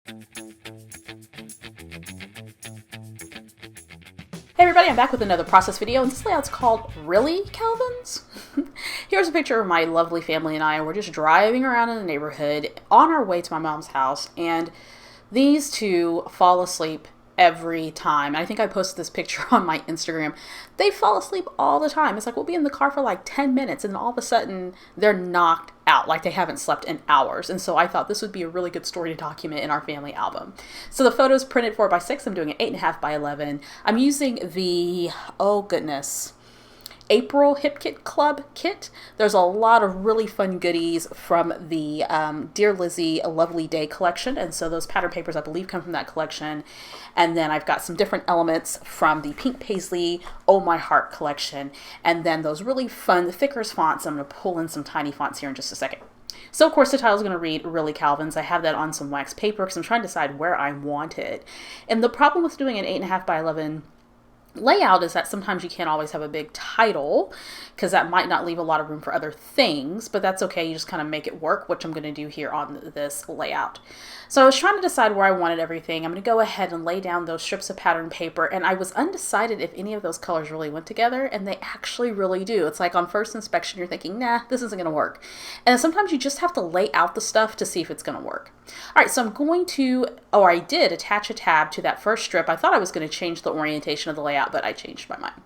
Hey everybody, I'm back with another process video, and this layout's called Really, Calvins? Here's a picture of my lovely family and I, and we're just driving around in the neighborhood on our way to my mom's house, and these two fall asleep every time. I think I posted this picture on my Instagram. They fall asleep all the time. It's like we'll be in the car for like 10 minutes and all of a sudden they're knocked out, like they haven't slept in hours. And so I thought this would be a really good story to document in our family album. So the photo's printed 4x6. I'm doing an 8.5 by 11. I'm using the, oh goodness, April Hip Kit Club kit. There's a lot of really fun goodies from the Dear Lizzie A Lovely Day collection, and so those pattern papers I believe come from that collection. And then I've got some different elements from the Pink Paisley Oh My Heart collection, and then those really fun thickers fonts. I'm going to pull in some tiny fonts here in just a second. So of course the title is going to read Really, Calvins. I have that on some wax paper because I'm trying to decide where I want it. And the problem with doing an 8.5 by 11 layout is that sometimes you can't always have a big title because that might not leave a lot of room for other things, but that's okay. You just kind of make it work, which I'm going to do here on this layout. So I was trying to decide where I wanted everything. I'm going to go ahead and lay down those strips of pattern paper, and I was undecided if any of those colors really went together, and they actually really do. It's like on first inspection you're thinking, nah, this isn't going to work. And sometimes you just have to lay out the stuff to see if it's going to work. All right, so I'm going to, or I did attach a tab to that first strip. I thought I was going to change the orientation of the layout, but I changed my mind.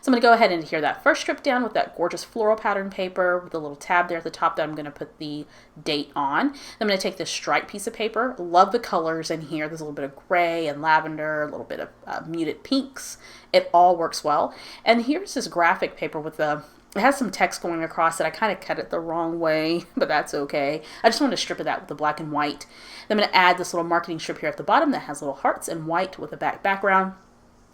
So I'm going to go ahead and adhere that first strip down with that gorgeous floral pattern paper with a little tab there at the top that I'm going to put the date on. I'm going to take this striped piece of paper. Love the colors in here. There's a little bit of gray and lavender, a little bit of muted pinks. It all works well. And here's this graphic paper with the, it has some text going across it. I kind of cut it the wrong way, but that's okay. I just want to strip of that with the black and white. Then I'm going to add this little marketing strip here at the bottom that has little hearts in white with a background.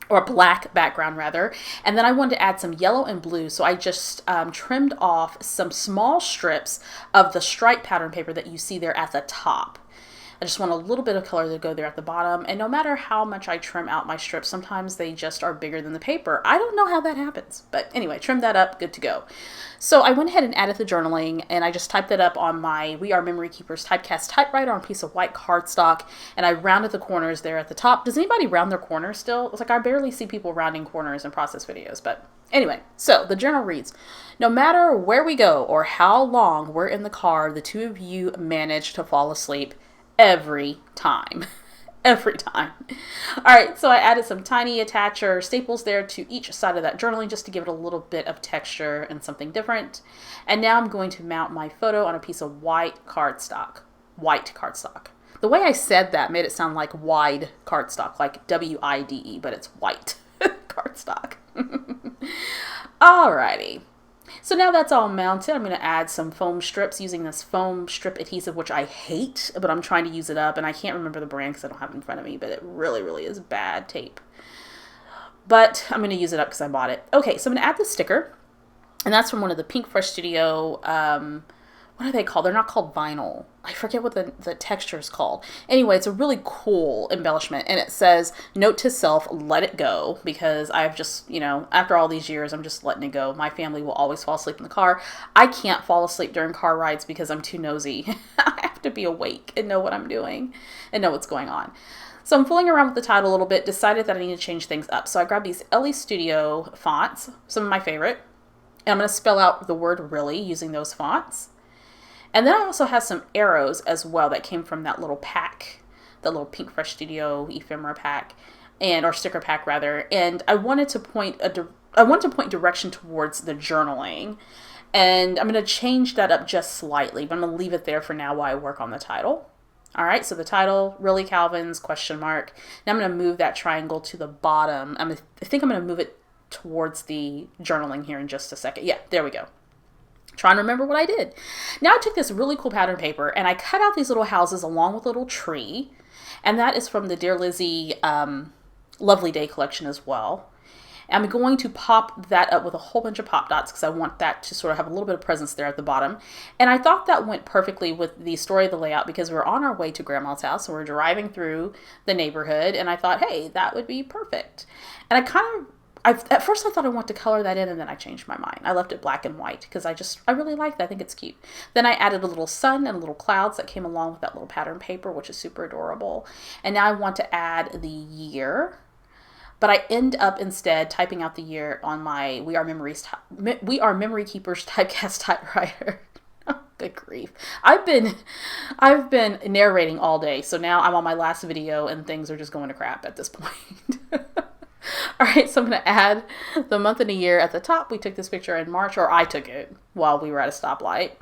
Or black background rather. And then I wanted to add some yellow and blue, so I just trimmed off some small strips of the stripe pattern paper that you see there at the top. I just want a little bit of color to go there at the bottom, and no matter how much I trim out my strips, sometimes they just are bigger than the paper. I don't know how that happens, but anyway, trim that up, good to go. So I went ahead and added the journaling, and I just typed it up on my We Are Memory Keepers typecast typewriter on a piece of white cardstock, and I rounded the corners there at the top. Does anybody round their corners still? It's like I barely see people rounding corners in process videos, but anyway, so the journal reads, no matter where we go or how long we're in the car, the two of you manage to fall asleep every time. Every time. All right, so I added some tiny attacher staples there to each side of that journaling just to give it a little bit of texture and something different. And now I'm going to mount my photo on a piece of white cardstock. White cardstock. The way I said that made it sound like wide cardstock, like W-I-D-E, but it's white cardstock. Alrighty. So now that's all mounted, I'm going to add some foam strips using this foam strip adhesive, which I hate, but I'm trying to use it up, and I can't remember the brand because I don't have it in front of me, but it really, really is bad tape. But I'm going to use it up because I bought it. Okay, so I'm going to add the sticker, and that's from one of the Pink Fresh Studio, what are they called? They're not called vinyl. I forget what the texture is called. Anyway, it's a really cool embellishment, and it says, note to self, let it go, because I've just, you know, after all these years, I'm just letting it go. My family will always fall asleep in the car. I can't fall asleep during car rides because I'm too nosy. I have to be awake and know what I'm doing and know what's going on. So I'm fooling around with the title a little bit, decided that I need to change things up. So I grabbed these LE Studio fonts, some of my favorite, and I'm going to spell out the word really using those fonts. And then I also have some arrows as well that came from that little pack, the little Pink Fresh Studio ephemera pack, or sticker pack rather. And I wanted to point direction towards the journaling, and I'm going to change that up just slightly, but I'm going to leave it there for now while I work on the title. All right, so the title, Really, Calvins, question mark. Now I'm going to move that triangle to the bottom. I think I'm going to move it towards the journaling here in just a second. Yeah, there we go. Trying to remember what I did. Now I took this really cool pattern paper and I cut out these little houses along with a little tree. And that is from the Dear Lizzie Lovely Day collection as well. I'm going to pop that up with a whole bunch of pop dots because I want that to sort of have a little bit of presence there at the bottom. And I thought that went perfectly with the story of the layout because we're on our way to Grandma's house and we're driving through the neighborhood. And I thought, hey, that would be perfect. And At first I thought I wanted to color that in, and then I changed my mind. I left it black and white because I really like that. I think it's cute. Then I added a little sun and little clouds that came along with that little pattern paper, which is super adorable. And now I want to add the year, but I end up instead typing out the year on my We Are Memory Keepers typecast typewriter. Good grief. I've been narrating all day, so now I'm on my last video and things are just going to crap at this point. All right, so I'm going to add the month and the year at the top. We took this picture in March, or I took it while we were at a stoplight.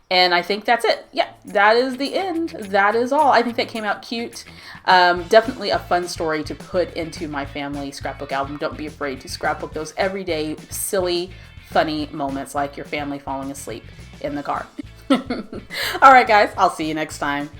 And I think that's it. Yeah, that is the end. That is all. I think that came out cute. Definitely a fun story to put into my family scrapbook album. Don't be afraid to scrapbook those everyday, silly, funny moments like your family falling asleep in the car. All right, guys, I'll see you next time.